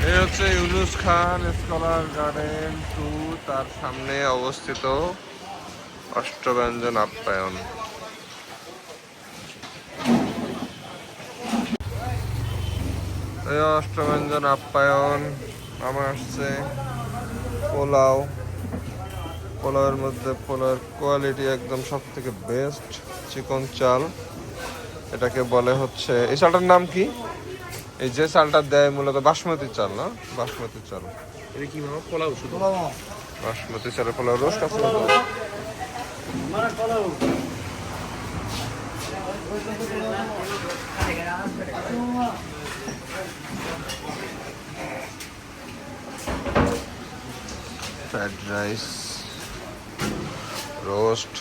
এই হচ্ছে ইউনুস খান scholar garden 2, তার সামনে অবস্থিত অষ্টব্যঞ্জন আপ্যায়ন। এই অষ্টব্যঞ্জন আপ্যায়ন আমার আসছে পোলাও। পোলাওয়ের মধ্যে পোলাওয়ের কোয়ালিটি একদম সব থেকে বেস্ট, চিকন চাল। এটাকে বলে হচ্ছে, এই চালটার নাম কি? এই যে চালটা দেয় মূলত বাসমতি চাল, না? বাসমতি চাল। এটা কি মামা? পোলাও শুধু? বাসমতি চালের পোলাও রোস্ট আছে। ফ্রাইড রাইস, রোস্ট,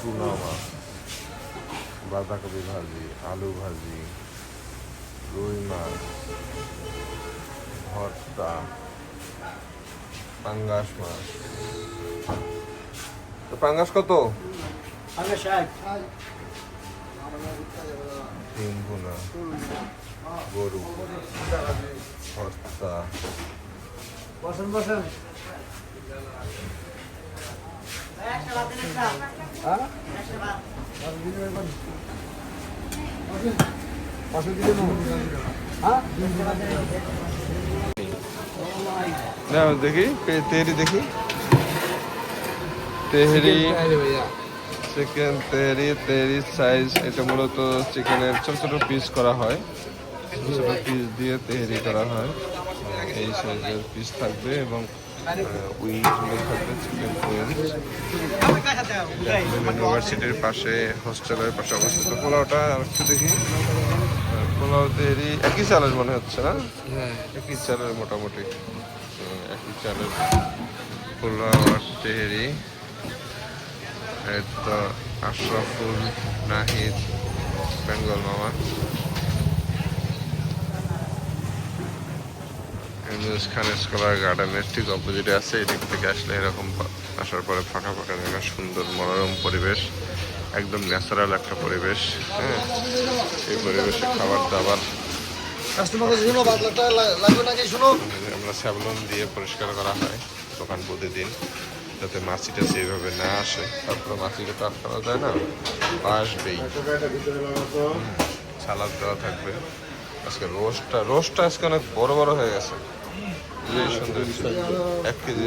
টুনা মাছ, বাঁধাকপি ভাজি, আলু ভাজি, রুই মাছ, ভর্তা, পাঙ্গাস মাছ। তো পাঙ্গাস কত? ডিম ভুনা, গরু ভর্তা। বসেন বসেন। দেখি তেহরি, দেখি তেহরি, চিকেন তেহরি। তেহরি সাইজ, এটা মূলত চিকেনের ছোট ছোট পিস করা হয়, ছোট ছোট পিস দিয়ে তেহরি করা হয়। এই সাইজের পিস থাকবে এবং উইংসগুলো থাকবে চিকেন উইংস। ইউনিভার্সিটির পাশে, হোস্টেলের পাশে অবস্থিত। পোলাওটা আর একটু দেখি। পোলাও তেহরি একই চালের মনে হচ্ছে, না? হ্যাঁ, একই চালের মোটামুটি, একই চালের পোলাও আর তেহরি। এই তো আশরাফুল নাহিদ বেঙ্গল মামা। ইউনুস খান স্কলার গার্ডেনের ঠিক অপোজিটে আছে। এদিক থেকে আসলে এরকম আসার পরে ফাঁকা ফাঁকা জায়গা, সুন্দর মনোরম পরিবেশ, একদম ন্যাচারাল একটা পরিবেশ। হ্যাঁ, এই পরিবেশে খাবার দাবার আমরা স্যাভলন দিয়ে পরিষ্কার করা হয় দোকান প্রতিদিন, যাতে মাছি টাছি এইভাবে না আসে। তারপরে মাছিকে তো আটকানো যায় না, আসবেই। সালাদ দেওয়া থাকবে। আজকে রোস্টটা আজকে অনেক বড় বড় হয়ে গেছে, সুন্দর 1 কেজি।